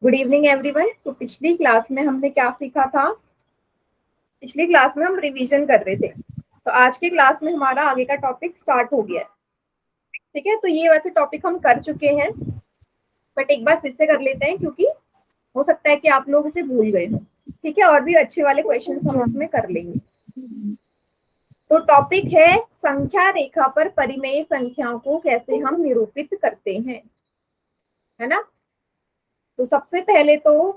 Good evening everyone. तो पिछली class में हमने क्या सीखा था? पिछली क्लास में हम रिवीजन कर रहे थे। तो आज की क्लास में हमारा आगे का टॉपिक स्टार्ट हो गया है। ठीक है, तो ये वैसे टॉपिक हम कर चुके हैं, बट एक बार फिर से कर लेते हैं क्योंकि हो सकता है कि आप लोग इसे भूल गए हो। ठीक है, और भी अच्छे वाले क्वेश्चंस हम इसमें कर लेंगे। तो टॉपिक है संख्या रेखा पर परिमेय संख्याओं को कैसे हम निरूपित करते हैं, है ना। तो सबसे पहले तो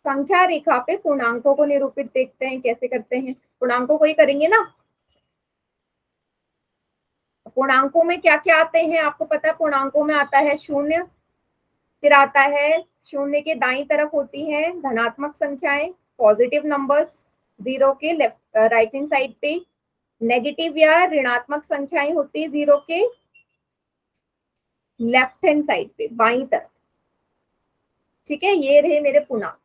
संख्या रेखा पे पूर्णांकों को निरूपित देखते हैं कैसे करते हैं। पूर्णांकों को ही करेंगे ना। पूर्णांकों में क्या क्या आते हैं आपको पता है? पूर्णांकों में आता है शून्य, फिर आता है शून्य के दाईं तरफ होती है धनात्मक संख्याएं, पॉजिटिव नंबर्स, जीरो के लेफ्ट राइट हैंड साइड पे नेगेटिव या ऋणात्मक संख्याएं होती है जीरो के लेफ्ट हैंड साइड पे बाईं तरफ। ठीक है, ये रहे मेरे पूर्णांक।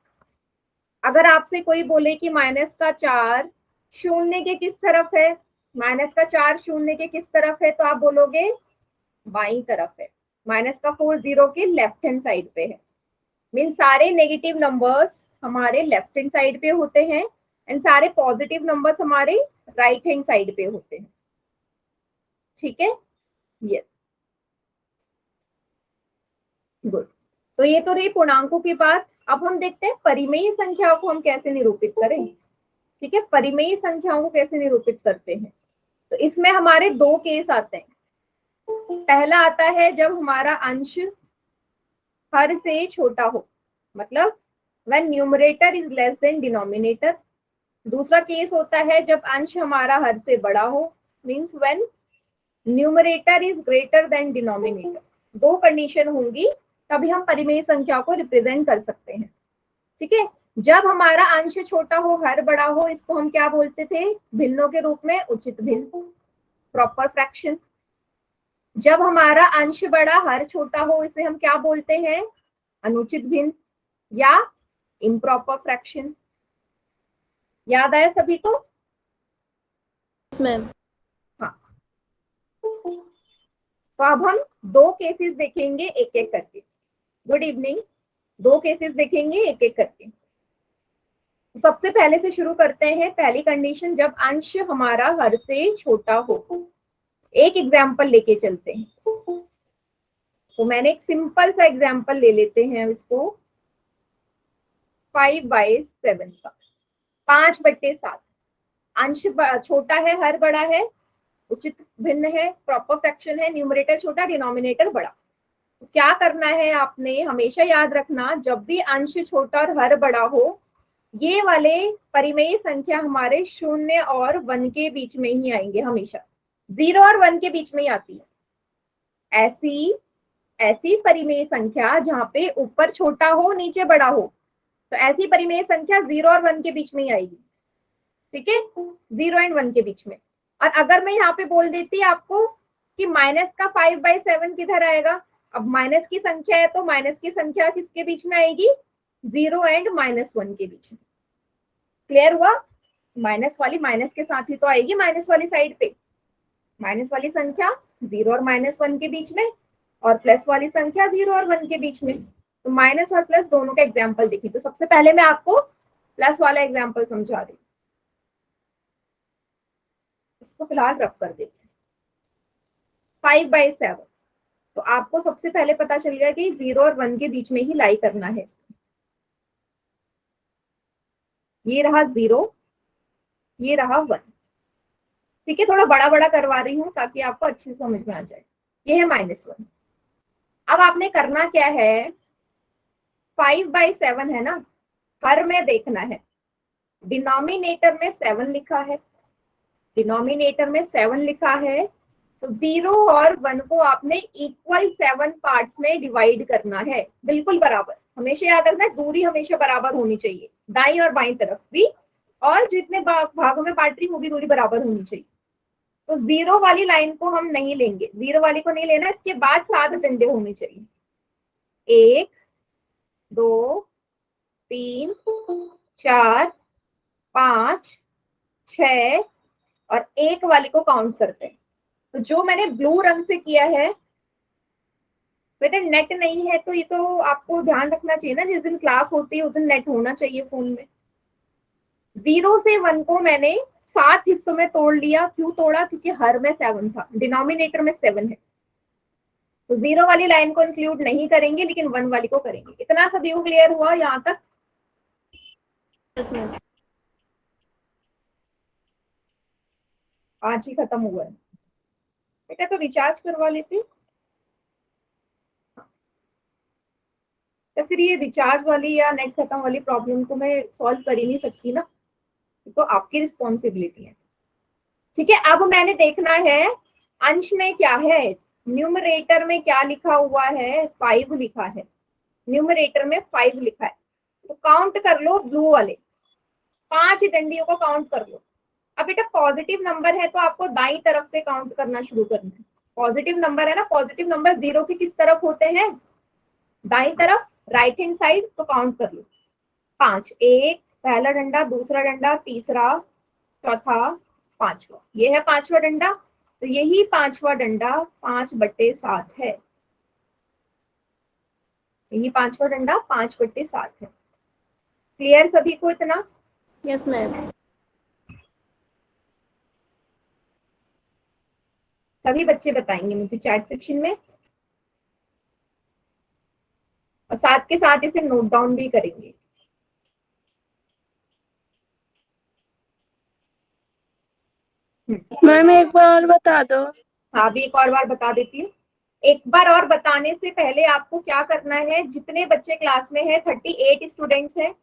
अगर आपसे कोई बोले कि -4 शून्य के किस तरफ है, -4 शून्य के किस तरफ है, तो आप बोलोगे बाईं तरफ है। -4 जीरो के लेफ्ट हैंड साइड पे है। मीन सारे नेगेटिव नंबर्स हमारे लेफ्ट हैंड साइड पे होते हैं एंड सारे पॉजिटिव नंबर्स हमारे राइट हैंड साइड पे होते हैं। ठीक है, यस, गुड। तो ये तो रही पूर्णांकों की बात। अब हम देखते हैं परिमेय संख्याओं को हम कैसे निरूपित करें। ठीक है, परिमेय संख्याओं को कैसे निरूपित करते हैं। तो इसमें हमारे दो केस आते हैं। पहला आता है जब हमारा अंश हर से छोटा हो, मतलब when numerator is less than denominator. दूसरा केस होता है जब अंश हमारा हर से बड़ा हो, means when numerator is greater than denominator. दो कंडीशन होंगी तभी हम परिमेय संख्या को रिप्रेजेंट कर सकते हैं। ठीक है, जब हमारा अंश छोटा हो हर बड़ा हो, इसको हम क्या बोलते थे? भिन्नों के रूप में उचित भिन्न, प्रॉपर फ्रैक्शन। जब हमारा अंश बड़ा हर छोटा हो, इसे हम क्या बोलते हैं? अनुचित भिन्न या इम्प्रॉपर फ्रैक्शन। याद आया सभी को? मैम। हाँ, तो अब हम दो केसेस देखेंगे एक एक करके। Good evening. दो केसेस देखेंगे एक एक करके। तो सबसे पहले से शुरू करते हैं। पहली कंडीशन जब अंश हमारा हर से छोटा हो। एक एग्जाम्पल लेके चलते हैं। तो मैंने एक सिंपल सा एग्जाम्पल ले लेते हैं इसको, 5/7 का, 5/7। अंश छोटा है हर बड़ा है, उचित भिन्न है, प्रॉपर फ्रैक्शन है, न्यूमरेटर छोटा डिनोमिनेटर बड़ा। तो क्या करना है आपने? हमेशा याद रखना, जब भी अंश छोटा और हर बड़ा हो, ये वाले परिमेय संख्या हमारे 0 और 1 के बीच में ही आएंगे। हमेशा 0 और 1 के बीच में ही आती है। ऐसी परिमेय संख्या जहां पे ऊपर छोटा हो नीचे बड़ा हो, तो ऐसी परिमेय संख्या 0 और 1 के बीच में ही आएगी। ठीक है, 0 एंड 1 के बीच में। और अगर मैं यहाँ पे बोल देती आपको कि माइनस का 5/7 किधर आएगा, अब माइनस की संख्या है तो माइनस की संख्या किसके बीच में आएगी? 0 एंड -1 के बीच में। क्लियर हुआ? माइनस वाली माइनस के साथ ही तो आएगी, माइनस वाली साइड पे। माइनस वाली संख्या 0 और -1 के बीच में, और प्लस वाली संख्या 0 और 1 के बीच में। तो माइनस और प्लस दोनों का एग्जाम्पल देखिए। तो सबसे पहले मैं आपको प्लस वाला एग्जाम्पल समझा रही हूँ। इसको फिलहाल रब कर देते हैं। 5/7, तो आपको सबसे पहले पता चल गया कि 0 और 1 के बीच में ही लाई करना है। ये रहा 0, ये रहा 1। ठीक है, थोड़ा बड़ा बड़ा करवा रही हूँ ताकि आपको अच्छे से समझ में आ जाए। ये है -1। अब आपने करना क्या है? 5/7 है ना, हर में देखना है। डिनोमिनेटर में 7 लिखा है, डिनोमिनेटर में 7 लिखा है, तो 0 और 1 को आपने इक्वल 7 पार्ट्स में डिवाइड करना है, बिल्कुल बराबर। हमेशा याद रखना, दूरी हमेशा बराबर होनी चाहिए, दाईं और बाईं तरफ भी, और जितने भागों में बांट रही वो भी दूरी बराबर होनी चाहिए। तो 0 वाली लाइन को हम नहीं लेंगे, 0 वाली को नहीं लेना, इसके बाद 7 डंडे होने चाहिए। 1 2 3 4 5 6 और 1 वाली को काउंट करते हैं। तो जो मैंने ब्लू रंग से किया है बेटा नेट नहीं है तो ये तो आपको ध्यान रखना चाहिए ना, जिस दिन क्लास होती है उस दिन नेट होना चाहिए फोन में। 0 से 1 को मैंने 7 हिस्सों में तोड़ लिया। क्यों तोड़ा? क्योंकि हर में 7 था, डिनोमिनेटर में 7 है, तो 0 वाली लाइन को इंक्लूड नहीं करेंगे लेकिन 1 वाली को करेंगे। इतना सभी को क्लियर हुआ यहाँ तक? आज ही खत्म हुआ है बेटा, तो रिचार्ज करवा लेते। तो फिर ये रिचार्ज वाली या नेट खत्म वाली प्रॉब्लम को मैं सॉल्व कर ही नहीं सकती ना, तो आपकी रिस्पॉन्सिबिलिटी है। ठीक है, अब मैंने देखना है अंश में क्या है। न्यूमरेटर में क्या लिखा हुआ है? 5 लिखा है। न्यूमरेटर में 5 लिखा है, तो काउंट कर लो ब्लू वाले 5 डंडियों को काउंट कर लो। अब बेटा पॉजिटिव नंबर है तो आपको दाई तरफ से काउंट करना शुरू करना है। पॉजिटिव नंबर है ना, पॉजिटिव नंबर 0 की किस तरफ होते हैं? दाई तरफ, राइट हैंड साइड। तो काउंट कर लो 5, एक पहला डंडा, दूसरा डंडा, तीसरा, चौथा, पांचवा। ये है पांचवा डंडा, तो यही पांचवा डंडा 5/7 है। यही पांचवा डंडा 5/7 है। क्लियर सभी को इतना? Yes ma'am. सभी बच्चे बताएंगे मुझे चैट सेक्शन में, और साथ के साथ इसे नोट डाउन भी करेंगे। मैम एक बार और बता दो। हाँ, अभी एक और बार बता देती हूँ। एक बार और बताने से पहले आपको क्या करना है, जितने बच्चे क्लास में है 38 स्टूडेंट्स हैं,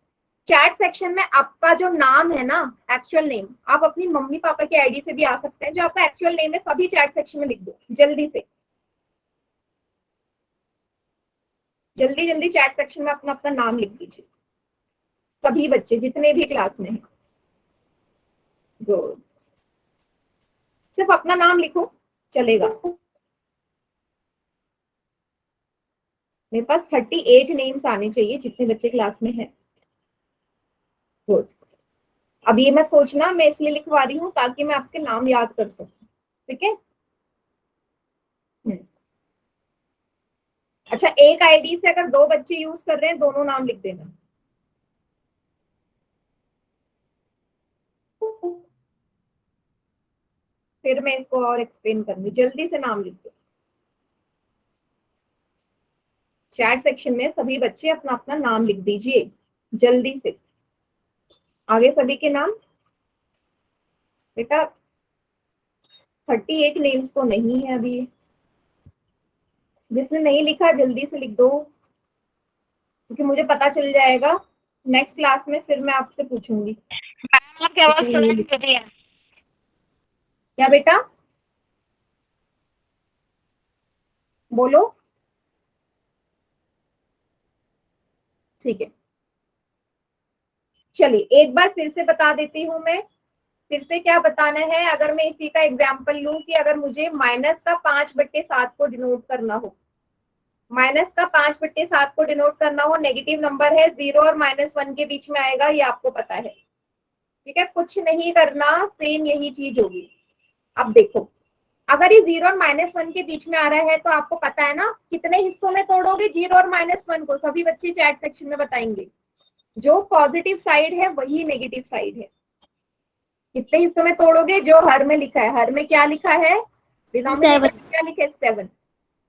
चैट सेक्शन में आपका जो नाम है ना, एक्चुअल नेम, आप अपनी मम्मी पापा की आईडी से भी आ सकते हैं, जो आपका एक्चुअल नेम है सभी चैट सेक्शन में लिख दो जल्दी से। जल्दी जल्दी चैट सेक्शन में अपना अपना नाम लिख दीजिए, सभी बच्चे जितने भी क्लास में हैं। गुड, सिर्फ अपना नाम लिखो चलेगा। मेरे पास 38 नेम्स आने चाहिए जितने बच्चे क्लास में हैं। गुड, अब ये मैं सोचना मैं इसलिए लिखवा रही हूँ ताकि मैं आपके नाम याद कर सकूं। ठीक है, अच्छा एक आईडी से अगर 2 बच्चे यूज कर रहे हैं दोनों नाम लिख देना। फिर मैं इसको और एक्सप्लेन करूंगी, जल्दी से नाम लिख दो। चैट सेक्शन में सभी बच्चे अपना अपना नाम लिख दीजिए जल्दी से। आगे सभी के नाम। बेटा 38 नेम्स तो नहीं है अभी, जिसने नहीं लिखा जल्दी से लिख दो, क्योंकि मुझे पता चल जाएगा नेक्स्ट क्लास में, फिर मैं आपसे पूछूंगी। आपकी आवाज सुनाई दे रही है। क्या बेटा? बोलो। ठीक है, चलिए एक बार फिर से बता देती हूँ मैं। फिर से क्या बताना है, अगर मैं इसी का एग्जाम्पल लूं कि अगर मुझे माइनस का 5/7 को डिनोट करना हो, माइनस का 5/7 को डिनोट करना हो, नेगेटिव नंबर है, 0 और -1 के बीच में आएगा, ये आपको पता है। ठीक है, कुछ नहीं करना, सेम यही चीज होगी। अब देखो, अगर ये 0 और -1 के बीच में आ रहा है तो आपको पता है ना कितने हिस्सों में तोड़ोगे 0 और -1 को? सभी बच्चे चैट सेक्शन में बताएंगे। जो पॉजिटिव साइड है वही नेगेटिव साइड है। कितने हिस्सों में तोड़ोगे? जो हर में लिखा है। हर में क्या लिखा है? डिनोमिनेटर में क्या लिखा है? 7।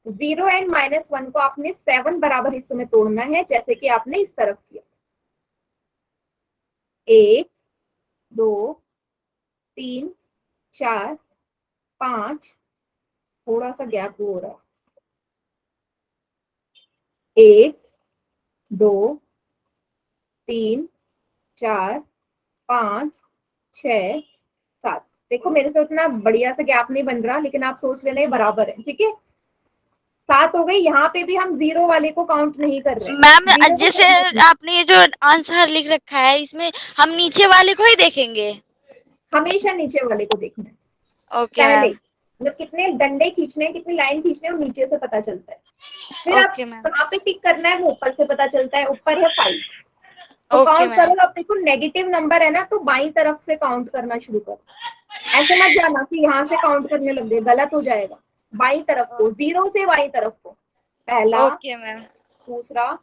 0 एंड -1 को आपने 7 बराबर हिस्सों में तोड़ना है, जैसे कि आपने इस तरफ किया। 1 2 3 4 5, थोड़ा सा गैप हो रहा है। 1 2 3 4 5 6 7। देखो मेरे से उतना बढ़िया से गैप नहीं बन रहा, लेकिन आप सोच लेना बराबर है। ठीक है, 7 हो गई। यहाँ पे भी हम 0 वाले को काउंट नहीं कर रहे हैं। मैम जैसे आपने ये जो आंसर लिख रखा है इसमें हम नीचे वाले को ही देखेंगे? हमेशा नीचे वाले को देखना है। ओके पहले मैम। मतलब कितने डंडे खींचने, कितनी लाइन खींचने हैं, वो नीचे से पता चलता है। फिर आप ओके मैम। कहाँ पे टिक करना है वो ऊपर से पता चलता है। ऊपर है 5, तो ओके काउंट मैम। करो। अब देखो नेगेटिव नंबर है ना, तो बाई तरफ से काउंट करना शुरू करो। ऐसे मत जाना कि यहाँ से काउंट करने लग गए, गलत हो जाएगा। बाई तरफ को, 0 से बाई तरफ को। पहला, ओके मैम। दूसरा,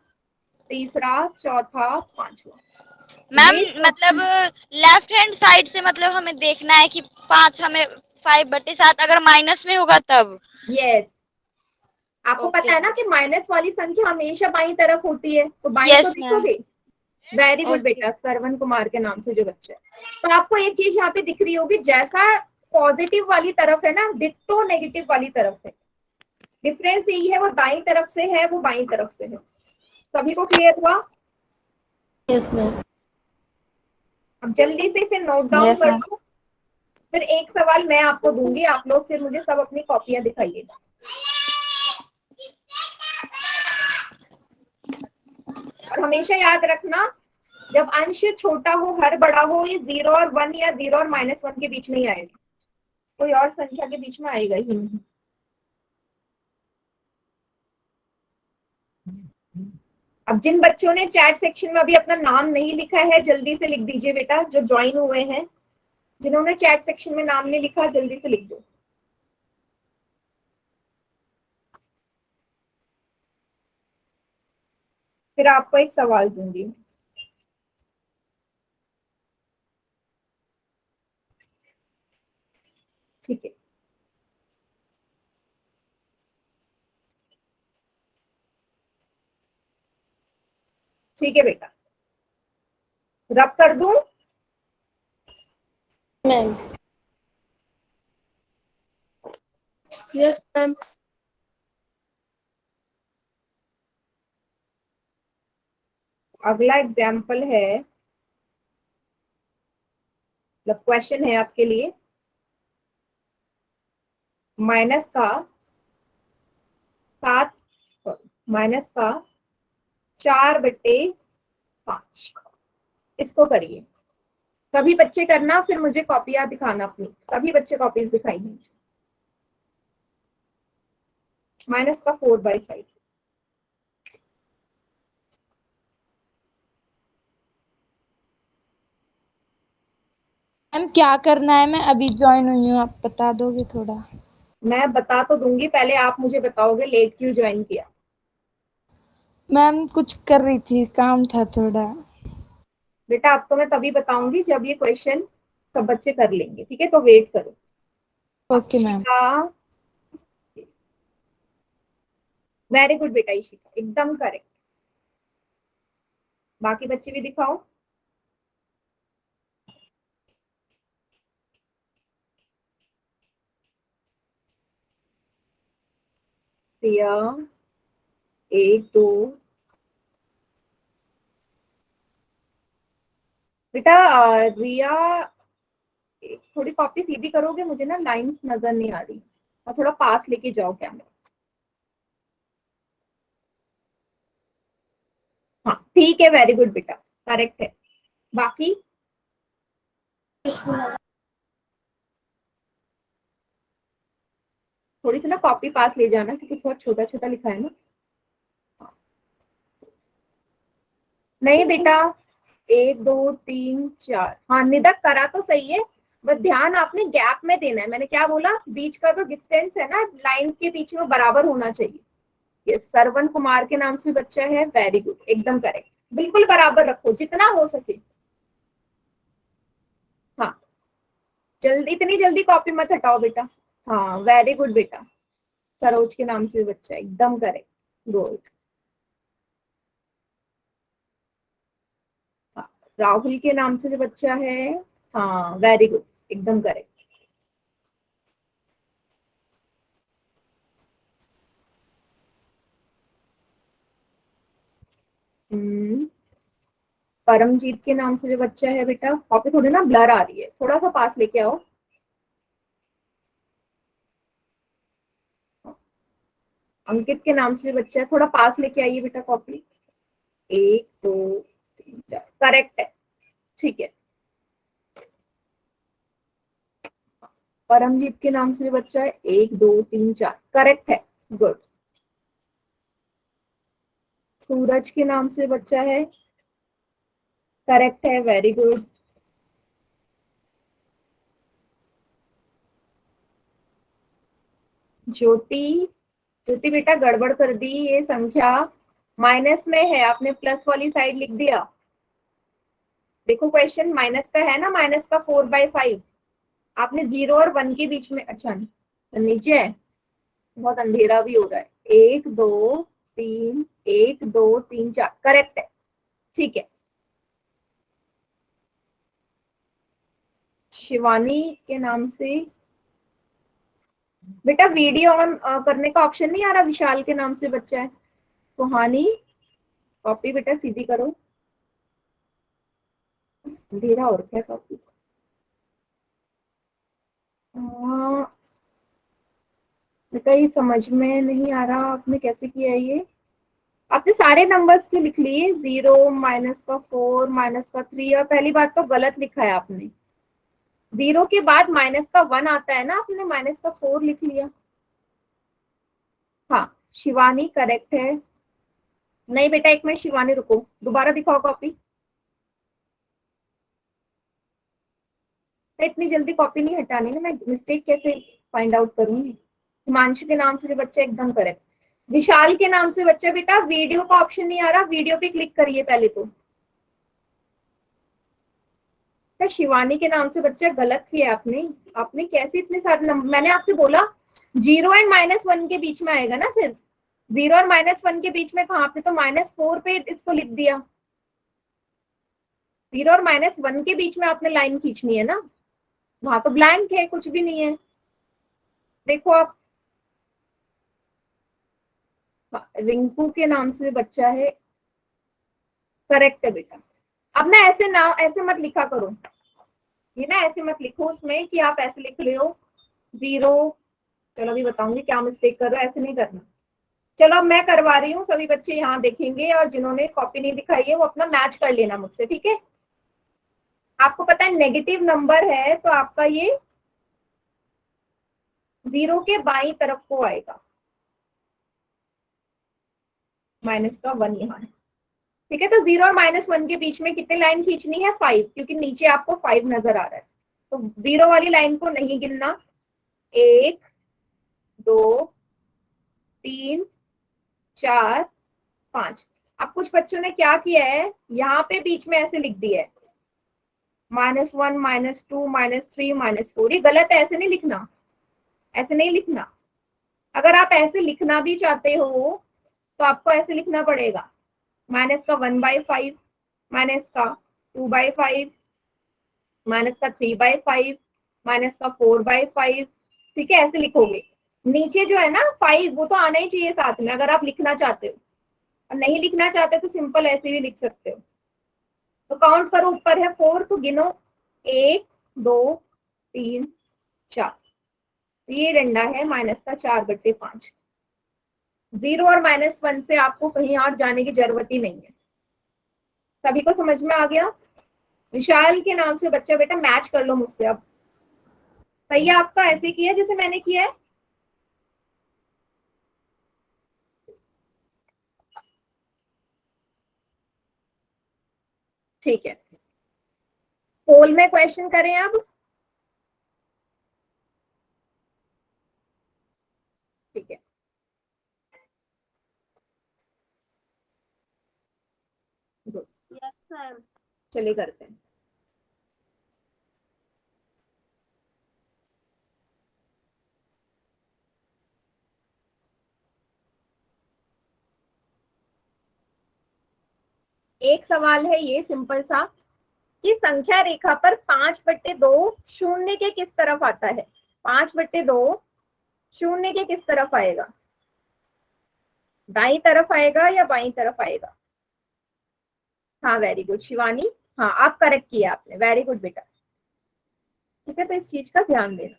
तीसरा, चौथा, पांचवा। मैम ये मतलब लेफ्ट हैंड साइड से मतलब हमें देखना है कि 5 हमें 5/7 अगर माइनस में होगा तब। यस, आपको ओके पता है ना कि माइनस वाली संख्या हमेशा बाईं तरफ होती है, तो बाईं तो यस मैम। लिखोगे। Very good okay. बेटा, श्रवण कुमार के नाम से जो बच्चा है। तो आपको एक चीज यहाँ पे दिख रही होगी, जैसा पॉजिटिव वाली तरफ है ना, डिट्टो नेगेटिव वाली तरफ है। डिफरेंस यही है, वो दाईं तरफ से है, वो बाईं तरफ से है। सभी को क्लियर हुआ? Yes ma'am. अब जल्दी से इसे नोट डाउन यस कर मैम। लो। फिर एक सवाल मैं आपको दूंगी, आप लोग फिर मुझे सब अपनी कॉपियां दिखाइएगा। और हमेशा याद रखना, जब अंश छोटा हो, हर बड़ा हो, ये 0 और 1 या 0 और -1 के बीच में ही आएगा, कोई और संख्या के बीच में आएगा ही नहीं। अब जिन बच्चों ने चैट सेक्शन में अभी अपना नाम नहीं लिखा है, जल्दी से लिख दीजिए बेटा, जो ज्वाइन हुए हैं। जिन्होंने चैट सेक्शन में नाम नहीं लिखा, जल्दी से लिख दो। फिर आपको एक सवाल दूंगी। ठीक है, ठीक है बेटा, रब कर दूं? मैम। Yes ma'am. अगला एग्जाम्पल है, मतलब क्वेश्चन है आपके लिए। माइनस का 7, माइनस का 4/5, इसको करिए। सभी बच्चे करना, फिर मुझे कॉपियां दिखाना अपनी। सभी बच्चे कॉपीज दिखाइए। माइनस का 4/5। मैम क्या करना है? मैं अभी ज्वाइन हुई हूँ, आप बता दोगे थोड़ा? मैं बता तो दूंगी, पहले आप मुझे बताओगे लेट क्यों ज्वाइन किया। मैम कुछ कर रही थी, काम था थोड़ा। बेटा आपको मैं तभी बताऊंगी जब ये क्वेश्चन सब बच्चे कर लेंगे, ठीक है? तो वेट करो। Okay ma'am. Ishika, very good बेटा, इशिका एकदम करेक्ट। बाकी बच्चे भी दिखाओ। प्रिया, 1 2। बेटा रिया, थोड़ी कॉपी सीधी करोगे? मुझे ना लाइंस नजर नहीं आ रही, और थोड़ा पास लेके जाओ कैमरा। हाँ ठीक है, वेरी गुड बेटा, करेक्ट है। बाकी थोड़ी सी ना कॉपी पास ले जाना, क्योंकि बहुत छोटा छोटा लिखा है ना। नहीं बेटा, 1 2 3 4, हाँ निदक करा तो सही है, बस ध्यान आपने गैप में देना है। मैंने क्या बोला, बीच का जो डिस्टेंस है ना लाइंस के बीच में, बराबर होना चाहिए। ये श्रवण कुमार के नाम से बच्चा है, वेरी गुड, एकदम करेक्ट। बिल्कुल बराबर रखो जितना हो सके। हाँ, जल्दी, इतनी जल्दी कॉपी मत हटाओ बेटा। हाँ वेरी गुड बेटा, सरोज के नाम से बच्चा है, एकदम करेक्ट, गुड। हाँ, राहुल के नाम से जो बच्चा है, हाँ वेरी गुड, एकदम करेक्ट। परमजीत के नाम से जो बच्चा है बेटा, कॉपी थोड़ी ना ब्लर आ रही है, थोड़ा सा पास लेके आओ। अंकित के नाम से जो बच्चा है, थोड़ा पास लेके आइए बेटा कॉपी। 1 2 3 4, करेक्ट है, ठीक है। परमजीत के नाम से जो बच्चा है, 1 2 3 4, करेक्ट है, गुड। सूरज के नाम से बच्चा है, करेक्ट है, वेरी गुड। ज्योति, ज्योति बेटा गड़बड़ कर दी, ये संख्या माइनस में है, आपने प्लस वाली साइड लिख दिया। देखो क्वेश्चन माइनस का है ना, माइनस का 4/5, आपने 0 और 1 के बीच में, अच्छा नीचे है, बहुत अंधेरा भी हो रहा है। 1 2 3, 1 2 3 4 करेक्ट है, ठीक है। शिवानी के नाम से बेटा वीडियो ऑन करने का ऑप्शन नहीं आ रहा, विशाल के नाम से बच्चा है। सुहानी कॉपी बेटा सीधी करो, अंधेरा हो रखा है कॉपी। बेटा ये समझ में नहीं आ रहा आपने कैसे किया है ये। आपने सारे नंबर्स क्यों लिख लिए, 0 माइनस का 4 माइनस का 3, और पहली बात तो गलत लिखा है आपने, 0 के बाद माइनस का 1 आता है ना, आपने माइनस का 4 लिख लिया। हाँ शिवानी करेक्ट है। नहीं बेटा एक मिनट शिवानी रुको, दोबारा दिखाओ कॉपी। इतनी जल्दी कॉपी नहीं हटानी ना, मैं मिस्टेक कैसे फाइंड आउट करूंगी। हिमांशु के नाम से बच्चा एकदम करेक्ट। विशाल के नाम से बच्चा बेटा वीडियो का ऑप्शन नहीं आ रहा, वीडियो पे क्लिक करिए पहले तो। शिवानी के नाम से बच्चा गलत किया आपने, आपने कैसे इतने सारे नंबर, मैंने आपसे बोला 0 एंड -1 के बीच में आएगा ना, सिर्फ 0 और -1 के बीच में कहाँ पे, तो -4 पे इसको लिख दिया। 0 और -1 के बीच में आपने लाइन खींचनी है ना, वहां तो ब्लैंक है, कुछ भी नहीं है। देखो आप, रिंकू के नाम से बच्चा है, करेक्ट है बेटा। अब ना ऐसे ना, ऐसे मत लिखा करो, ये ना ऐसे मत लिखो उसमें कि आप ऐसे लिख रहे हो 0, चलो अभी बताऊंगी क्या मिस्टेक कर रहे हो, ऐसे नहीं करना। चलो अब मैं करवा रही हूँ, सभी बच्चे यहाँ देखेंगे, और जिन्होंने कॉपी नहीं दिखाई है वो अपना मैच कर लेना मुझसे, ठीक है। आपको पता है नेगेटिव नंबर है तो आपका ये 0 के बाईं तरफ को आएगा, माइनस का 1 यहाँ है, ठीक है। तो 0 और -1 के बीच में कितने लाइन खींचनी है, 5, क्योंकि नीचे आपको 5 नजर आ रहा है, तो 0 वाली लाइन को नहीं गिनना। 1 2 3 4 5। अब कुछ बच्चों ने क्या किया है, यहाँ पे बीच में ऐसे लिख दिया है -1 -2 -3 -4, ये गलत है, ऐसे नहीं लिखना, ऐसे नहीं लिखना। अगर आप ऐसे लिखना भी चाहते हो तो आपको ऐसे लिखना पड़ेगा, माइनस का 1/5, माइनस का 2/5, माइनस का 3/5, माइनस का 4/5, ठीक है, ऐसे लिखोगे। नीचे जो है ना 5 वो तो आना ही चाहिए साथ में, अगर आप लिखना चाहते हो, और नहीं लिखना चाहते तो सिंपल ऐसे भी लिख सकते हो। तो काउंट करो, ऊपर है 4 तो गिनो 1 2 3 4, ये डंडा है माइनस का 4/5। 0 और -1 से आपको कहीं और जाने की जरूरत ही नहीं है। सभी को समझ में आ गया। विशाल के नाम से बच्चा बेटा मैच कर लो मुझसे अब, सही है आपका, ऐसे किया जैसे मैंने किया है। ठीक है, पोल में क्वेश्चन करें अब, ठीक है। Yes, ma'am. चलिए करते हैं। एक सवाल है ये सिंपल सा, कि संख्या रेखा पर 5/2 शून्य के किस तरफ आता है, 5/2 शून्य के किस तरफ आएगा, दाई तरफ आएगा या बाई तरफ आएगा। हाँ वेरी गुड शिवानी, हाँ आप करेक्ट किया आपने, वेरी गुड बेटा, ठीक है। तो इस चीज का ध्यान देना।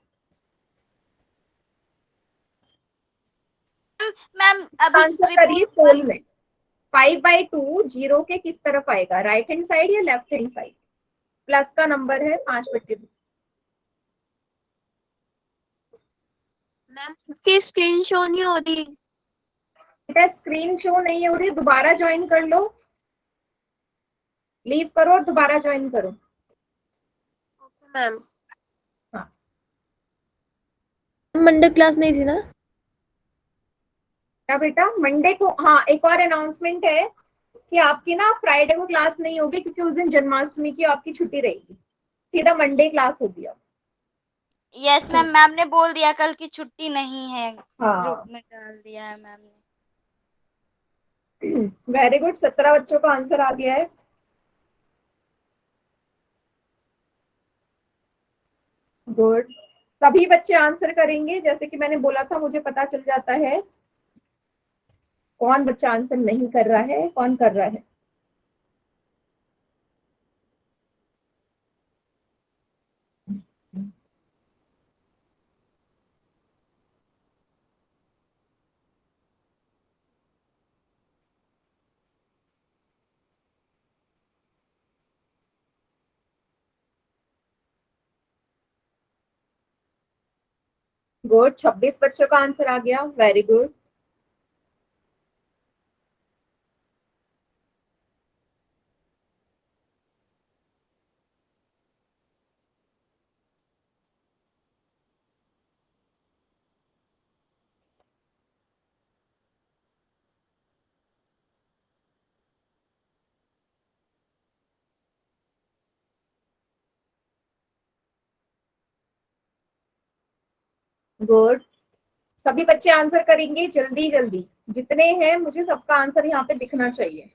मैम अभी आंसर करिए पोल में, 5/2 0 के किस तरफ आएगा, राइट हैंड साइड या लेफ्ट हैंड साइड। प्लस का नंबर है 5/2। मैम की स्क्रीन शो नहीं हो रही। बेटा स्क्रीन शो नहीं हो रही, दोबारा ज्वाइन कर लो, लीव करो और दोबारा ज्वाइन करो। मैम हाँ मंडे क्लास नहीं थी ना। क्या बेटा, मंडे को? हाँ, एक और अनाउंसमेंट है कि आपकी ना फ्राइडे को क्लास नहीं होगी क्योंकि उस दिन जन्माष्टमी की आपकी छुट्टी रहेगी, सीधा मंडे क्लास होगी अब। यस मैम, मैम ने बोल दिया कल की छुट्टी नहीं है, ग्रुप हाँ, में डाल दिया है मैम ने। वेरी गुड, 17 बच्चों का आंसर आ गया है। गुड, सभी बच्चे आंसर करेंगे, जैसे कि मैंने बोला था, मुझे पता चल जाता है कौन बच्चा आंसर नहीं कर रहा है, कौन कर रहा है। गुड, 26 बच्चों का आंसर आ गया, वेरी गुड। गुड, सभी बच्चे आंसर करेंगे जल्दी जल्दी, जितने हैं मुझे सबका आंसर यहाँ पे दिखना चाहिए।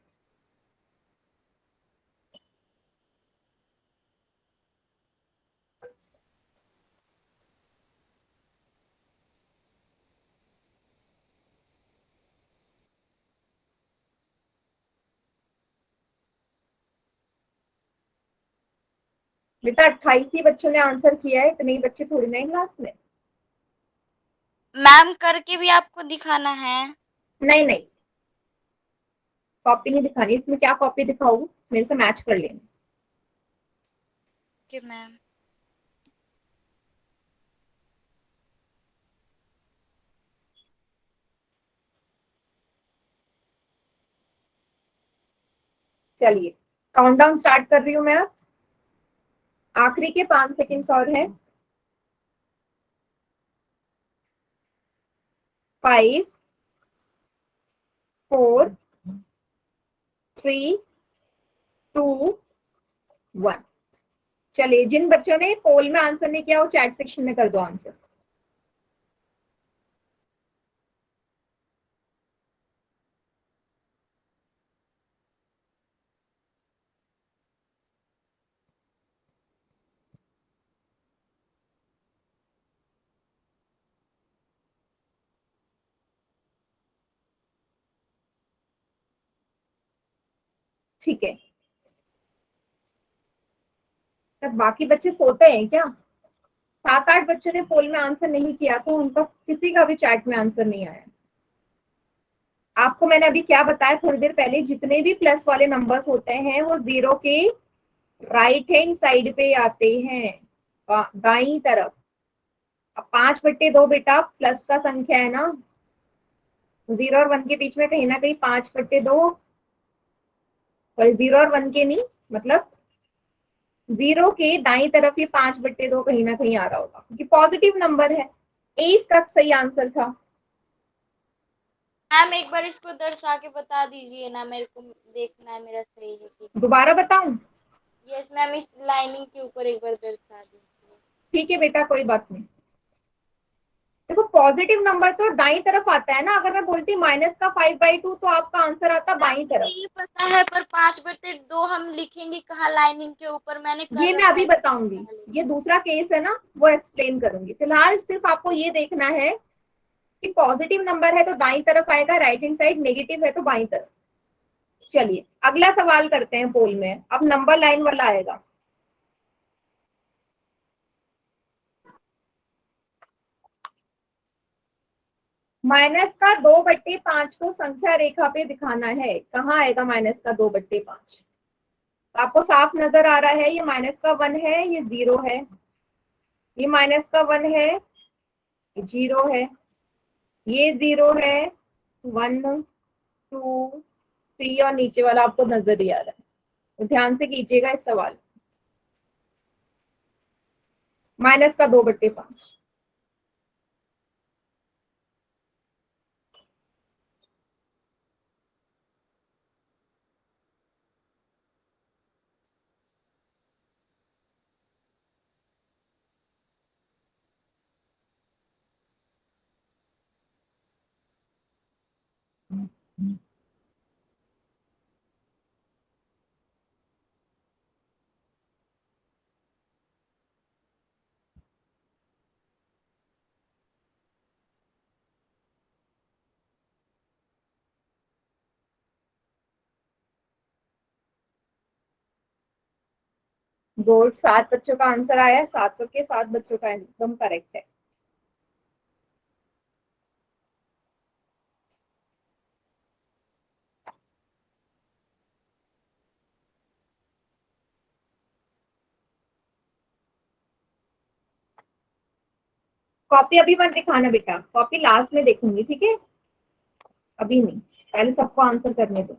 बेटा 28 ही बच्चों ने आंसर किया है, इतने ही बच्चे थोड़ी ना क्लास में। मैम करके भी आपको दिखाना है? नहीं नहीं, कॉपी नहीं दिखानी, इसमें क्या कॉपी दिखाऊं, मेरे से मैच कर लेना। कि मैम चलिए, काउंटडाउन स्टार्ट कर रही हूँ मैं अब। आखिरी के 5 सेकेंड्स और हैं। 5, 4, 3, 2, 1। चलिए, जिन बच्चों ने पोल में आंसर नहीं किया वो चैट सेक्शन में कर दो आंसर। ठीक है, तब बाकी बच्चे सोते हैं क्या? 7-8 बच्चों ने पोल में आंसर नहीं किया तो उनका किसी का भी चैट में आंसर नहीं आया। आपको मैंने अभी क्या बताया थोड़ी देर पहले, जितने भी प्लस वाले नंबर्स होते हैं वो जीरो के राइट हैंड साइड पे आते हैं, दाईं तरफ। अब 5/2 बेटा प्लस का संख्या है ना, 0 और 1 के बीच में कहीं ना कहीं 5/2, और 0 और 1 के नहीं, मतलब 0 के दाईं तरफ ये 5/2 कहीं ना कहीं आ रहा होगा क्योंकि पॉजिटिव नंबर है। ए इसका सही आंसर था। मैम एक बार इसको दर्शा के बता दीजिए ना, मेरे को देखना है मेरा सही है कि। दोबारा बताऊं? यस मैम, इस लाइनिंग के ऊपर एक बार दर्शा दीजिए। ठीक है बेटा, कोई बात नहीं। देखो, पॉजिटिव नंबर तो दाईं तरफ आता है ना, अगर मैं बोलती -5/2 तो आपका आंसर आता बाईं तरफ। ये पता है, पर 5/2 हम लिखेंगे कहाँ लाइनिंग के ऊपर? मैंने कर ये मैं रखा अभी है बताऊंगी, पहले। ये दूसरा केस है ना, वो एक्सप्लेन करूंगी। फिलहाल सिर्फ आपको ये देखना है कि पॉजिटिव नंबर है तो दाईं तरफ आएगा, राइट हैंड साइड, नेगेटिव है तो बाईं तरफ। चलिए अगला सवाल करते हैं पोल में, अब नंबर लाइन वाला आएगा। माइनस का 2/5 को संख्या रेखा पे दिखाना है, कहाँ आएगा माइनस का 2/5? आपको साफ नजर आ रहा है, ये माइनस का 1 है, ये 0 है, ये माइनस का 1 है, ये 0 है, ये 0 है, 1, 2, 3, और नीचे वाला आपको नजर ही आ रहा है। तो ध्यान से कीजिएगा इस सवाल। माइनस का 2/5। गुड, 7 बच्चों का आंसर आया, 7 के 7 बच्चों का एकदम करेक्ट है। कॉपी अभी मत दिखाना बेटा, कॉपी लास्ट में देखूंगी, ठीक है, अभी नहीं, पहले सबको आंसर करने दो।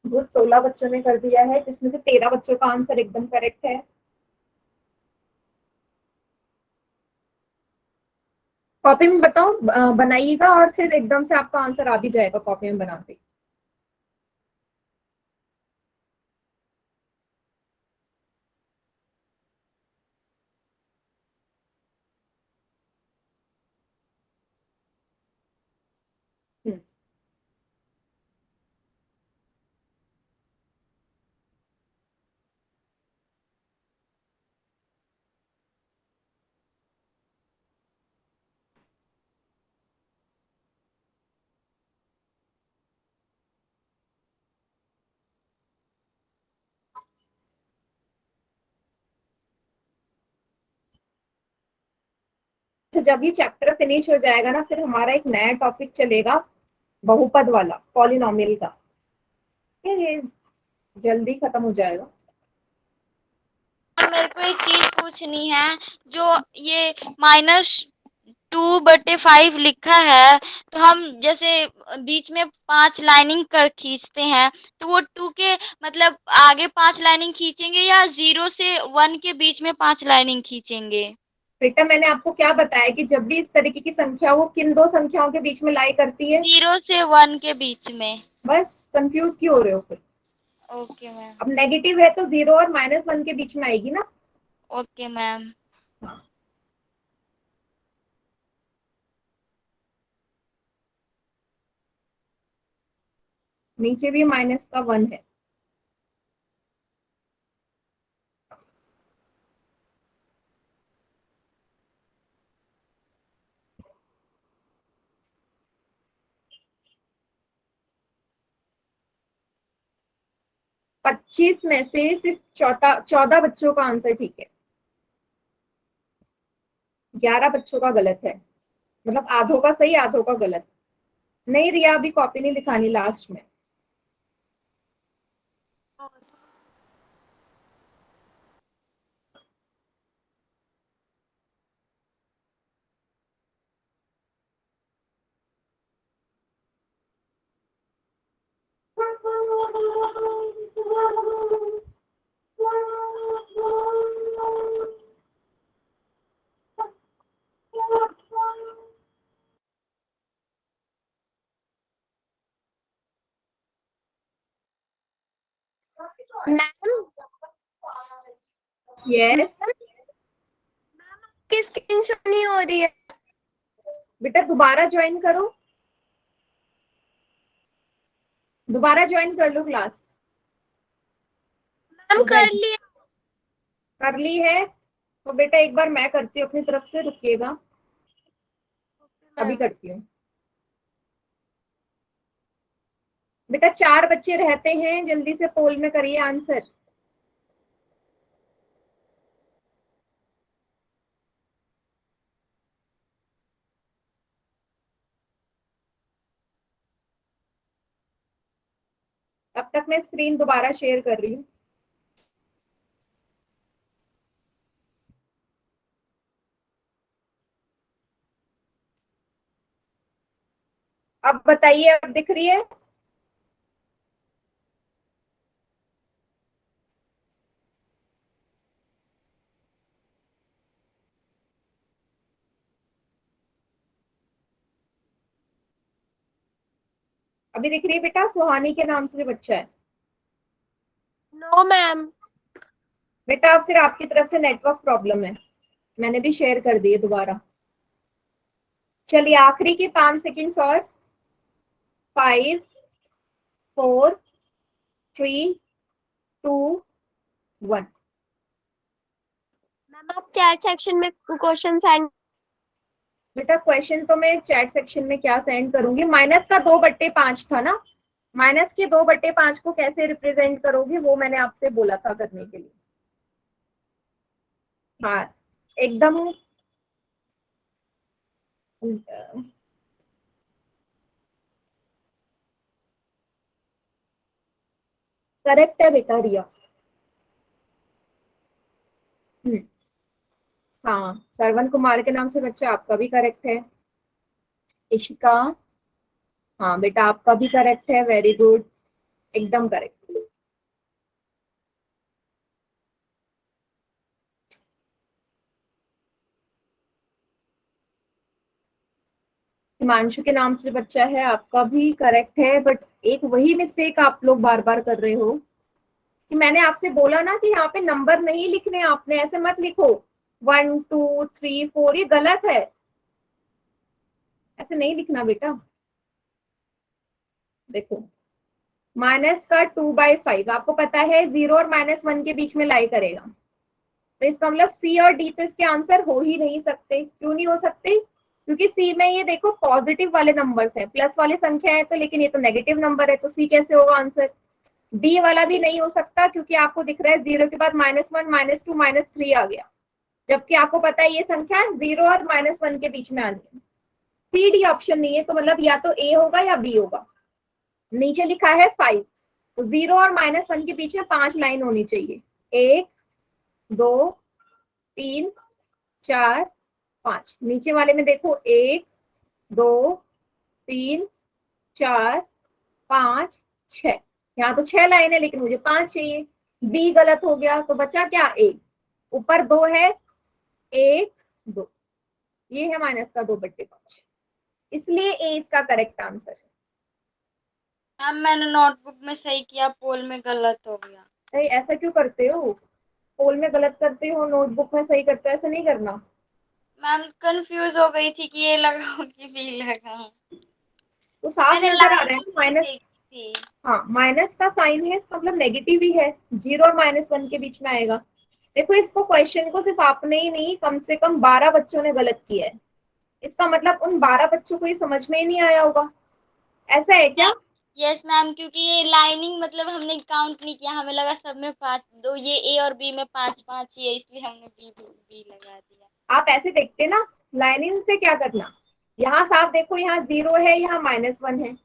गुड, 16 बच्चों ने कर दिया है, जिसमें से 13 बच्चों का आंसर एकदम करेक्ट है। कॉपी में बताओ, बनाइएगा और फिर एकदम से आपका आंसर आ भी जाएगा कॉपी में बनाते। हम्म, तो जब ये चैप्टर फिनिश हो जाएगा ना, फिर हमारा एक नया टॉपिक चलेगा, बहुपद वाला, पॉलिनोमियल का। ठीक है, ये जल्दी खत्म हो जाएगा। मेरे को एक चीज पूछनी है, जो ये -2/5 लिखा है, तो हम जैसे बीच में 5 लाइनिंग कर खींचते हैं, तो वो 2 के मतलब आगे 5 लाइनिंग खींचेंगे या 0 से 1 के बीच में 5 लाइनिंग खींचेंगे? बेटा मैंने आपको क्या बताया कि जब भी इस तरीके की संख्या हो, किन दो संख्याओं के बीच में लाई करती है? 0 से 1 के बीच में। बस कंफ्यूज क्यों हो रहे हो फिर? Okay ma'am. अब नेगेटिव है तो 0 और -1 के बीच में आएगी ना। Okay ma'am. हाँ। नीचे भी -1 है। पच्चीस में से सिर्फ 14 बच्चों का आंसर ठीक है, 11 बच्चों का गलत है, मतलब आधों का सही आधों का गलत। नहीं रिया, अभी कॉपी नहीं दिखानी, लास्ट में। मैम यस की स्क्रीन शो नहीं हो रही है। बेटा, दोबारा ज्वाइन करो, दोबारा ज्वाइन कर लो क्लास। मैम कर लिया। कर ली है तो बेटा एक बार मैं करती हूँ अपनी तरफ से, रुकिएगा, अभी करती हूँ। बेटा 4 बच्चे रहते हैं, जल्दी से पोल में करिए आंसर। तब तक मैं स्क्रीन दोबारा शेयर कर रही हूँ। अब बताइए, अब दिख रही है? अभी दिख रही है बेटा, सुहानी के नाम से जो बच्चा है? No ma'am. बेटा अब फिर आपकी तरफ से नेटवर्क प्रॉब्लम है, मैंने भी शेयर कर दिए दोबारा। चलिए आखिरी के 5 सेकेंड्स और। 5 4 3 2 1। मैम आप चैट सेक्शन में क्वेश्चन सेंड। बेटा क्वेश्चन तो मैं चैट सेक्शन में क्या सेंड करूंगी? माइनस का 2/5 था ना, माइनस के 2/5 को कैसे रिप्रेजेंट करोगे वो मैंने आपसे बोला था करने के लिए। हाँ एकदम करेक्ट है बेटा रिया। हाँ सरवन कुमार के नाम से बच्चा आपका भी करेक्ट है। इशिका, हाँ बेटा आपका भी करेक्ट है, वेरी गुड, एकदम करेक्ट। हिमांशु के नाम से बच्चा है आपका भी करेक्ट है, बट एक वही मिस्टेक आप लोग बार बार कर रहे हो कि मैंने आपसे बोला ना कि यहाँ पे नंबर नहीं लिखने, आपने ऐसे मत लिखो 1 2 3 4, ये गलत है, ऐसे नहीं लिखना बेटा। देखो माइनस का 2/5 आपको पता है 0 और -1 के बीच में लाई करेगा, तो इसका मतलब सी और डी तो इसके आंसर हो ही नहीं सकते। क्यों नहीं हो सकते? क्योंकि सी में ये देखो पॉजिटिव वाले नंबर्स हैं, प्लस वाले संख्या है, तो लेकिन ये तो नेगेटिव नंबर है, तो सी कैसे होगा आंसर? डी वाला भी नहीं हो सकता क्योंकि आपको दिख रहा है 0 के बाद -1 -2 -3 आ गया, जबकि आपको पता है ये संख्या 0 और -1 के बीच में आनी है। सी डी ऑप्शन नहीं है, तो मतलब या तो ए होगा या बी होगा। नीचे लिखा है 5, तो 0 और -1 के बीच में 5 लाइन होनी चाहिए, 1 2 3 4 5। नीचे वाले में देखो 1 2 3 4 5 6, यहाँ तो 6 लाइन है लेकिन मुझे 5 चाहिए। बी गलत हो गया, तो बचा क्या? ए। ऊपर 2 है, 1 2, ये है माइनस का 2/5, इसलिए ए इसका करेक्ट आंसर है। मैम मैंने नोटबुक में सही किया, पोल में गलत हो गया। अरे ऐसा क्यों करते हो? पोल में गलत करते हो, नोटबुक में सही करते हो, ऐसा नहीं करना। मैम कंफ्यूज हो गई थी कि ये लगाऊं कि बी लगाऊं। तो साफ मैंने नजर आ रहा है लाइन माइनस। देखी थी। हाँ माइनस का साइन है, इसका मतलब नेगेटिव ही है, 0 और -1 के बीच में आएगा। देखो इसको क्वेश्चन को सिर्फ आपने ही नहीं, कम से कम 12 बच्चों ने गलत किया है, इसका मतलब उन 12 बच्चों को ये समझ में ही नहीं आया होगा, ऐसा है क्या? यस मैम, क्योंकि ये लाइनिंग मतलब हमने काउंट नहीं किया, हमें लगा सब में 5 2, ये ए और बी में 5 5 ही है, इसलिए हमने बी लगा दिया। आप ऐसे देखते ना, लाइनिंग से क्या करना, यहाँ साफ देखो, यहाँ 0 है, यहाँ -1 है,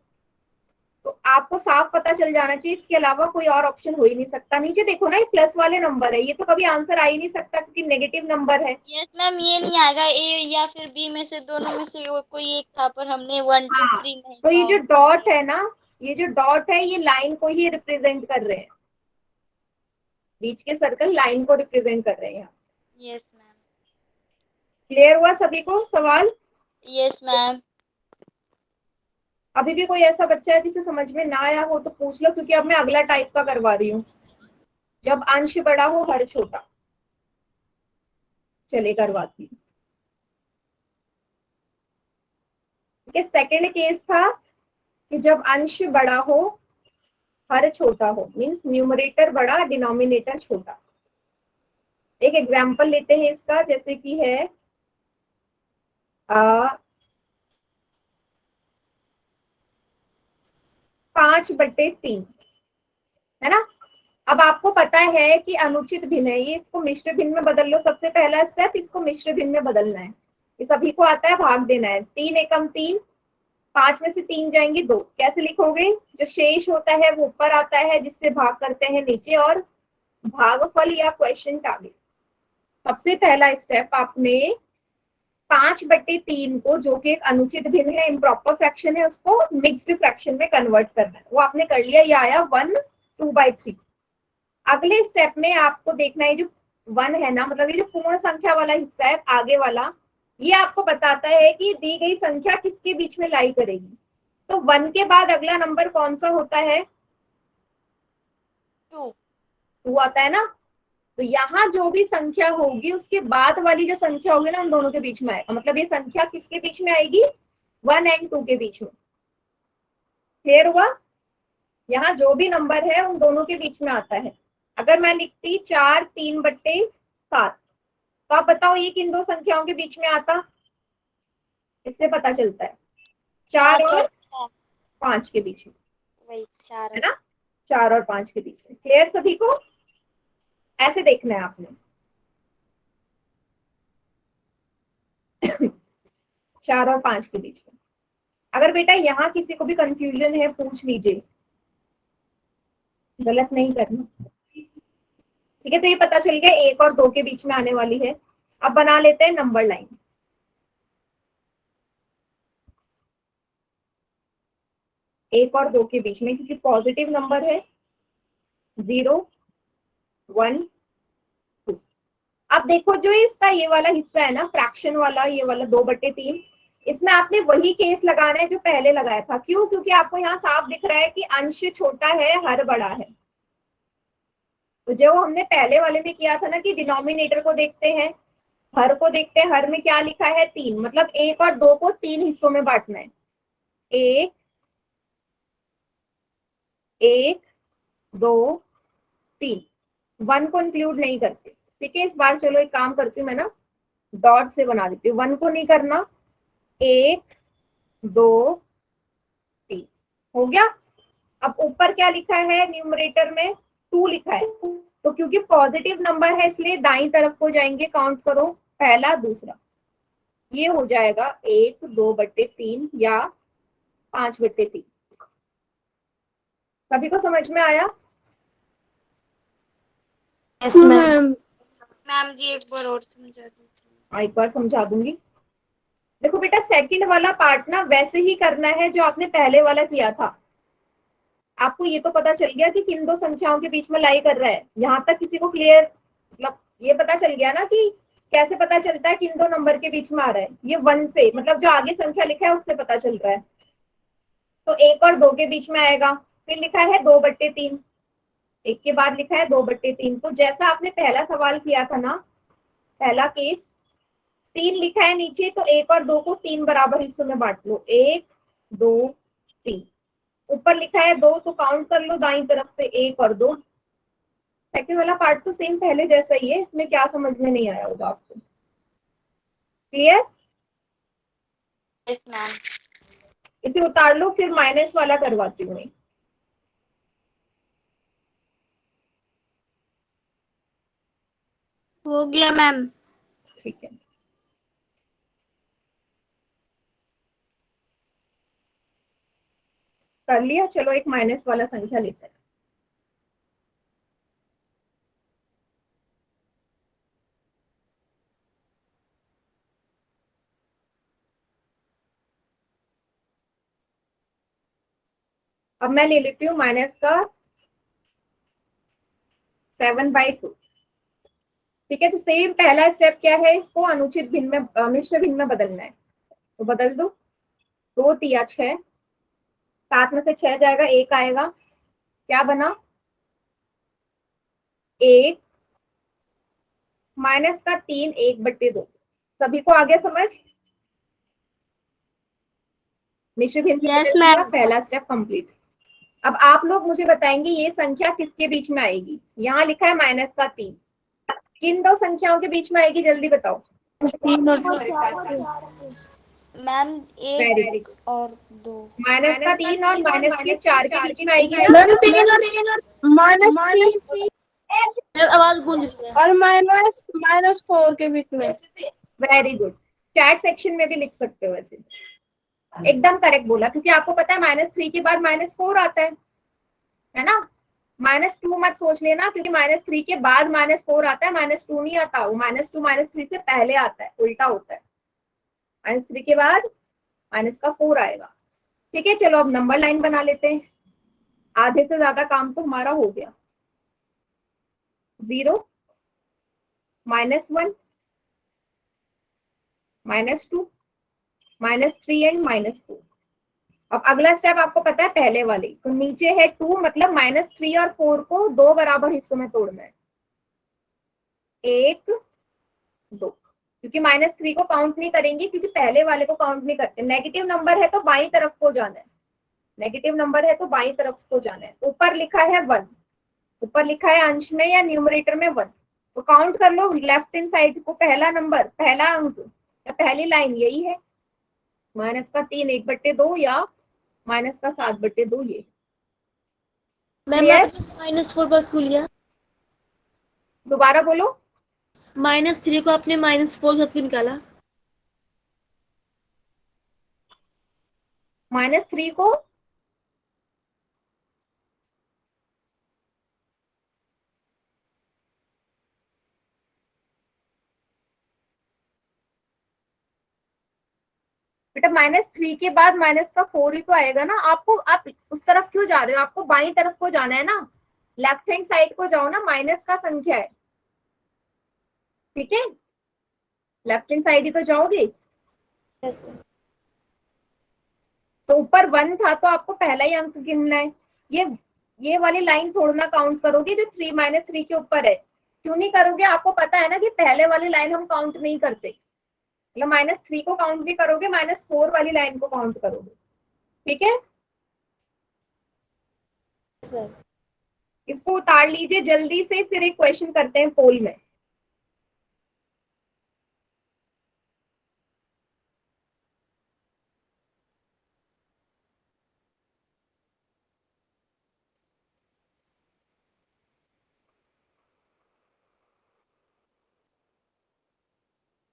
तो आपको साफ पता चल जाना चाहिए, इसके अलावा कोई और ऑप्शन हो ही नहीं सकता। नीचे देखो ना, ये प्लस वाले नंबर है, ये तो कभी आंसर आ ही नहीं सकता क्योंकि नेगेटिव नंबर है। यस मैम, ये नहीं आएगा, ए या फिर बी में से दोनों में से कोई एक था, पर हमने 1 2 हाँ 3 नहीं तो ये जो count डॉट है ना, ये जो डॉट है ये लाइन को ही रिप्रेजेंट कर रहे हैं, बीच के सर्कल लाइन को रिप्रेजेंट कर रहे हैं। Yes ma'am. क्लियर हुआ सभी को सवाल? Yes ma'am. अभी भी कोई ऐसा बच्चा है जिसे समझ में ना आया हो तो पूछ लो, क्योंकि अब मैं अगला टाइप का करवा रही हूँ, जब अंश बड़ा हो हर छोटा। चले करवाती हूँ। ठीक है, सेकेंड केस था कि जब अंश बड़ा हो हर छोटा हो, मीन्स न्यूमरेटर बड़ा डिनोमिनेटर छोटा। एक एग्जाम्पल लेते हैं इसका, जैसे कि है 5/3, है ना। अब आपको पता है कि अनुचित भिन्न है ये, इसको मिश्र भिन्न में बदल लो, सबसे पहला स्टेप इसको मिश्र भिन्न में बदलना है। ये सभी को आता है, भाग देना है, 3 एकम 3, 5 में से 3 जाएंगे 2, कैसे लिखोगे? जो शेष होता है वो ऊपर आता है, जिससे भाग करते हैं नीचे, और भागफल या क्वेश्चन टारगेट। सबसे पहला स्टेप आपने 5/3 को, जो कि एक अनुचित भिन्न है, इम्प्रॉपर फ्रैक्शन है, उसको मिक्स्ड फ्रैक्शन में कन्वर्ट करना है। वो आपने कर लिया, ये आया 1 2/3। अगले स्टेप में आपको देखना है, जो 1 है ना, मतलब ये जो पूर्ण संख्या वाला हिस्सा है आगे वाला, ये आपको बताता है कि दी गई संख्या किसके बीच में लाई करेगी। तो 1 के बाद अगला नंबर कौन सा होता है? 2 आता है ना। तो यहाँ जो भी संख्या होगी उसके बाद वाली जो संख्या होगी ना उन दोनों के बीच में आएगा। मतलब ये संख्या किसके बीच में आएगी? 1 और 2 के बीच में। क्लियर हुआ? यहाँ जो भी नंबर है उन दोनों के बीच में आता है। अगर मैं लिखती 4 3/7, तो आप बताओ ये किन दो संख्याओं के बीच में आता? इससे पता चलता है 4 और 5 के बीच में, वही 4 है ना? 4 और 5 के बीच में। क्लियर सभी को? ऐसे देखना है आपने। 4 और 5 के बीच में। अगर बेटा यहाँ किसी को भी कंफ्यूजन है पूछ लीजिए, गलत नहीं करना। ठीक है, तो ये पता चल गया 1 और 2 के बीच में आने वाली है। अब बना लेते हैं नंबर लाइन। एक और 2 के बीच में, क्योंकि पॉजिटिव नंबर है 0 1 2। अब देखो जो इसका ये वाला हिस्सा है ना, फ्रैक्शन वाला, ये वाला 2/3, इसमें आपने वही केस लगाना है जो पहले लगाया था। क्यों? क्योंकि आपको यहाँ साफ दिख रहा है कि अंश छोटा है, हर बड़ा है। तो जो हमने पहले वाले में किया था ना कि डिनोमिनेटर को देखते हैं, हर को देखते हैं। हर में क्या लिखा है? 3। मतलब 1 और 2 को 3 हिस्सों में बांटना है। 1 1 2 3। 1 को इंक्लूड नहीं करते। ठीक है, इस बार चलो एक काम करती हूँ मैं ना, डॉट से बना देती हूँ। 1 को नहीं करना। 1 2 3 हो गया। अब ऊपर क्या लिखा है? न्यूमरेटर में 2 लिखा है। तो क्योंकि पॉजिटिव नंबर है इसलिए दाईं तरफ को जाएंगे। काउंट करो, पहला दूसरा। ये हो जाएगा 1 2/3 या 5/3। सभी को समझ में आया? Yes ma'am. मैम जी एक बार और समझा दीजिए। एक बार समझा दूंगी। देखो बेटा, सेकंड वाला पार्ट ना वैसे ही करना है जो आपने पहले वाला किया था। आपको ये तो पता चल गया कि किन दो संख्याओं के बीच में लाई कर रहा है। यहाँ तक किसी को क्लियर, मतलब ये पता चल गया ना कि कैसे पता चलता है किन दो नंबर के बीच में आ रहा है? ये 1 से, मतलब जो आगे संख्या लिखा है उससे पता चल रहा है। तो 1 और 2 के बीच में आएगा। फिर लिखा है 2/3, 1 के बाद लिखा है 2/3। तो जैसा आपने पहला सवाल किया था ना, पहला केस, 3 लिखा है नीचे, तो 1 और 2 को 3 बराबर हिस्सों में बांट लो। 1 2 3। ऊपर लिखा है 2, तो काउंट कर लो दाईं तरफ से 1 और 2। सेकंड वाला पार्ट तो सेम पहले जैसा ही है, इसमें क्या समझ में नहीं आया होगा आपको? क्लियर? Yes ma'am. इसे उतार लो, फिर माइनस वाला करवाती हूँ। हो गया मैम। ठीक है, कर लिया। चलो एक माइनस वाला संख्या लेते हैं। अब मैं ले लेती हूँ माइनस का 7/2। ठीक है, तो सेम पहला स्टेप क्या है? इसको अनुचित भिन्न में, मिश्र भिन्न में बदलना है। तो बदल दो। 2 3 6, 7 में से 6 जाएगा, 1 आएगा। क्या बना? 1 माइनस का 3 1/2। सभी को आ गया समझ? मिश्र भिन्न में Yes, बदल दिया, ma'am. पहला स्टेप कंप्लीट। अब आप लोग मुझे बताएंगे ये संख्या किसके बीच में आएगी? यहाँ लिखा है माइनस का 3, किन दो संख्याओं के बीच में आएगी? जल्दी बताओ। Ma'am very 1 good. और 2। माइनस का 3 और माइनस के 4 के बीच में आएगी ना? आवाज गूंज रही है। और -4 के बीच में। Very good. चैट सेक्शन में भी लिख सकते हो ऐसे। एकदम करेक्ट बोला, क्योंकि आपको पता है -3 के बाद -4 आता है ना? -2 मत सोच लेना, क्योंकि -3 के बाद -4 आता है, -2 नहीं आता। वो -2 -3 से पहले आता है, उल्टा होता है। -3 के बाद -4 आएगा। ठीक है, चलो अब नंबर लाइन बना लेते हैं। आधे से ज्यादा काम तो हमारा हो गया। 0 -1 -2 -3 एंड -4। अब अगला स्टेप आपको पता है पहले वाले, तो नीचे है 2, मतलब -3 और 4 को 2 बराबर हिस्सों में तोड़ना है, 1 2, क्योंकि -3 को काउंट नहीं करेंगे क्योंकि पहले वाले को काउंट नहीं करते। नेगेटिव नंबर है तो बाई तरफ को जाना है, नेगेटिव नंबर है तो बाई तरफ को जाना है। ऊपर लिखा है 1, ऊपर लिखा है अंश में या न्यूमरेटर में 1, तो काउंट कर लो लेफ्ट हैंड साइड को, पहला नंबर, पहला अंक या पहली लाइन यही है, -3 1/2 या -7/2 ये। Ma'am clear? आपने -4 पर स्कूल लिया। दोबारा बोलो। -3 को आपने -4 साथ क्यों निकाला? -3 को बेटा -3 के बाद -4 ही तो आएगा ना। आपको, आप उस तरफ क्यों जा रहे हो, आपको बाई तरफ को जाना है ना, लेफ्ट हैंड साइड को जाओ ना, माइनस का संख्या है, ठीक है, लेफ्ट हैंड साइड ही तो जाओगे। Yes ma'am. तो ऊपर 1 था तो आपको पहला ही अंक गिनना है। ये वाली लाइन थोड़ा काउंट करोगे जो 3 -3 के ऊपर है, क्यों नहीं करोगे, आपको पता है ना कि पहले वाली लाइन हम काउंट नहीं करते, मतलब -3 को काउंट भी करोगे, -4 वाली लाइन को काउंट करोगे, ठीक है। Yes ma'am. इसको उतार लीजिए जल्दी से, फिर एक क्वेश्चन करते हैं पोल में।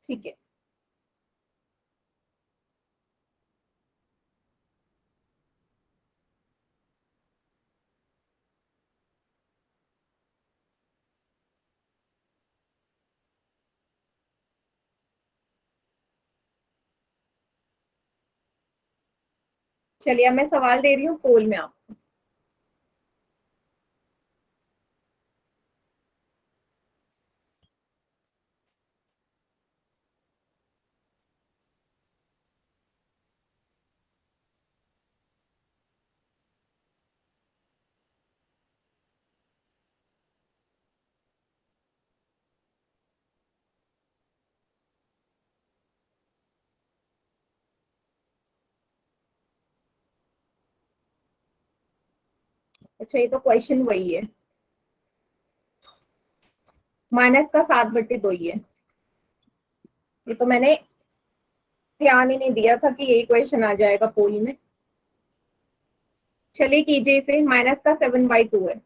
ठीक है, चलिए अब मैं सवाल दे रही हूँ पोल में आप। अच्छा, ये तो क्वेश्चन वही है, -7/2 ही है। ये तो मैंने ध्यान ही नहीं दिया था कि यही क्वेश्चन आ जाएगा पोल में। चलिए कीजिए इसे, -7/2 है।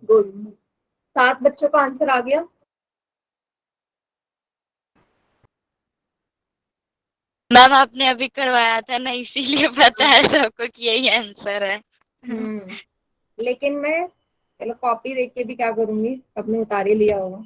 गुड, 7 बच्चों का आंसर आ गया। मैम आपने अभी करवाया था ना, इसीलिए पता है सबको कि यही आंसर है। लेकिन मैं, चलो कॉपी देख के भी क्या करूंगी, अपने उतार ही लिया होगा।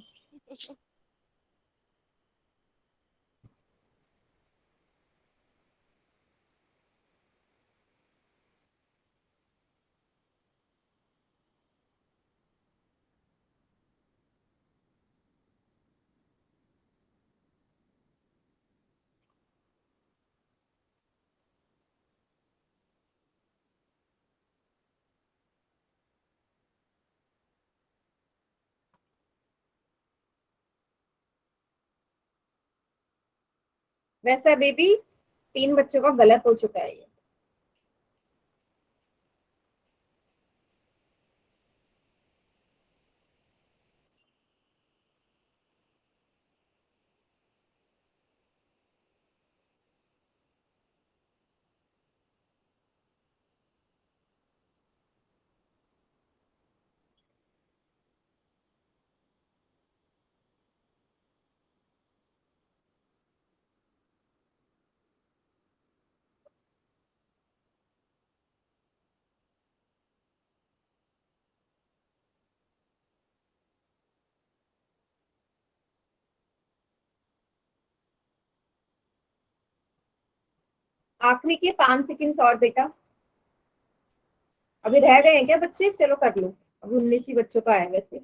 वैसे अभी भी 3 बच्चों का गलत हो चुका है ये। आखिरी के 5 सेकंड्स और बेटा, अभी रह गए हैं क्या बच्चे? चलो कर लो, अभी 19 ही बच्चों का है वैसे।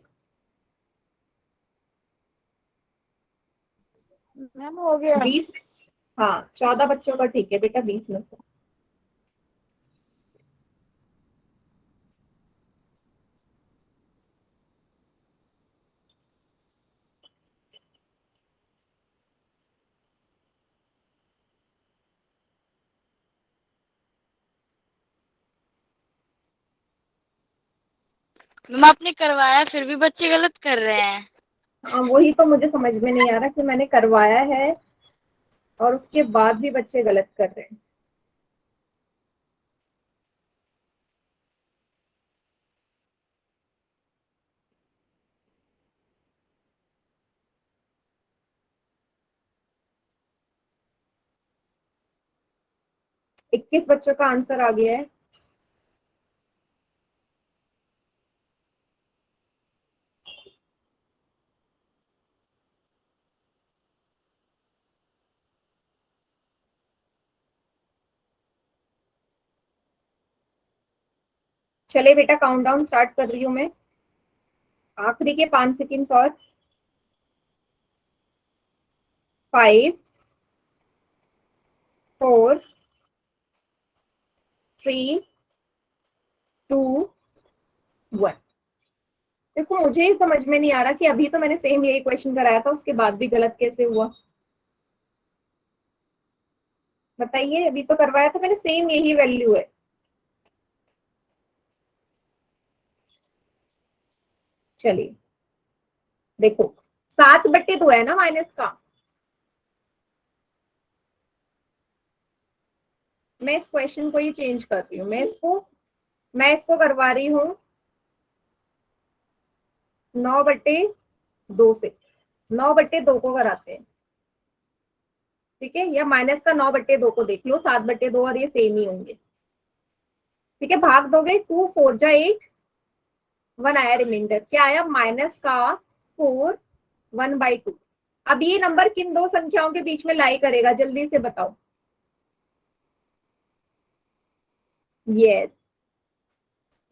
मैम हो गया। 20, हाँ 14 बच्चों का ठीक है बेटा, 20 में से। मैम आपने करवाया फिर भी बच्चे गलत कर रहे हैं। हाँ वही तो मुझे समझ में नहीं आ रहा कि मैंने करवाया है और उसके बाद भी बच्चे गलत कर रहे हैं। इक्कीस बच्चों का आंसर आ गया है। चले बेटा, काउंटडाउन स्टार्ट कर रही हूँ मैं। आखिरी के 5 सेकंड्स और। 5, 4, 3, 2, 1। देखो मुझे ही समझ में नहीं आ रहा कि अभी तो मैंने सेम यही क्वेश्चन कराया था, उसके बाद भी गलत कैसे हुआ? बताइए, अभी तो करवाया था मैंने, सेम यही वैल्यू है। चलिए देखो, 7/2 है ना माइनस का। मैं इस क्वेश्चन को ही चेंज कर रही हूँ, मैं इसको करवा रही हूँ 9/2 से। 9/2 को कराते हैं, ठीक है? या माइनस का 9/2 को देख लो, 7/2 और ये सेम ही होंगे, ठीक है? भाग दोगे, 2 4 जा 8, 1 आया रिमाइंडर, क्या आया? माइनस का 4 1/2। अब ये नंबर किन दो संख्याओं के बीच में लाई करेगा, जल्दी से बताओ। यस,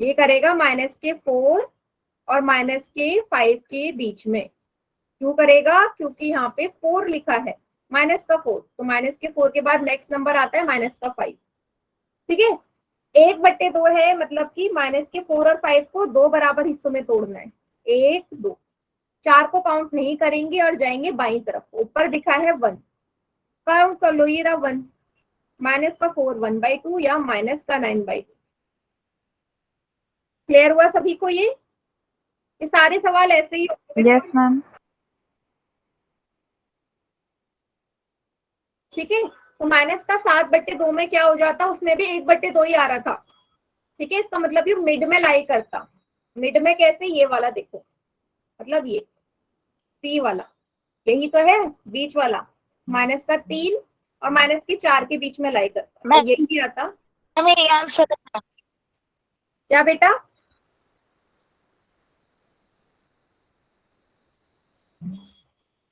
ये करेगा माइनस के 4 और माइनस के 5 के बीच में। क्यों करेगा? क्योंकि यहाँ पे 4 लिखा है, माइनस का 4, तो माइनस के 4 के बाद नेक्स्ट नंबर आता है माइनस का 5, ठीक है? 1/2 है, मतलब कि माइनस के 4 और 5 को 2 बराबर हिस्सों में तोड़ना है। 1 2, 4 को काउंट नहीं करेंगे और जाएंगे बाईं तरफ। ऊपर दिखा है 1, काउंट कर लो, ये रहा 1। माइनस का 4 1/2 या माइनस का 9/2। क्लियर हुआ सभी को? ये सारे सवाल ऐसे ही होंगे, यस मैम। ठीक है? तो माइनस का 7/2 में क्या हो जाता? उसमें भी 1/2 ही आ रहा था, ठीक है? इसका मतलब ये मिड में लाई करता। मिड में कैसे? ये वाला देखो, मतलब ये सी वाला, यही तो है बीच वाला, माइनस का 3 और माइनस के 4 के बीच में लाई करता, तो यही आता। हमें आंसर क्या बेटा?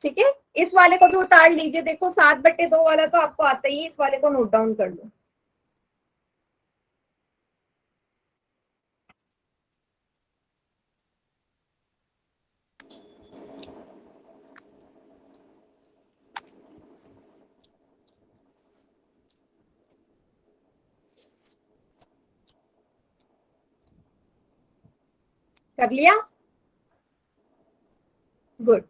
ठीक है, इस वाले को भी उतार लीजिए। देखो 7/2 वाला तो आपको आता ही है, इस वाले को नोट डाउन कर लो। कर लिया? गुड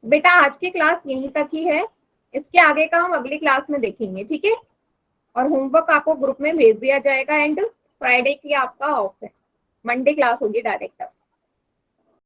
बेटा, आज की क्लास यहीं तक ही है, इसके आगे का हम अगली क्लास में देखेंगे, ठीक है? और होमवर्क आपको ग्रुप में भेज दिया जाएगा, एंड फ्राइडे की आपका ऑफ है, मंडे क्लास होगी डायरेक्ट।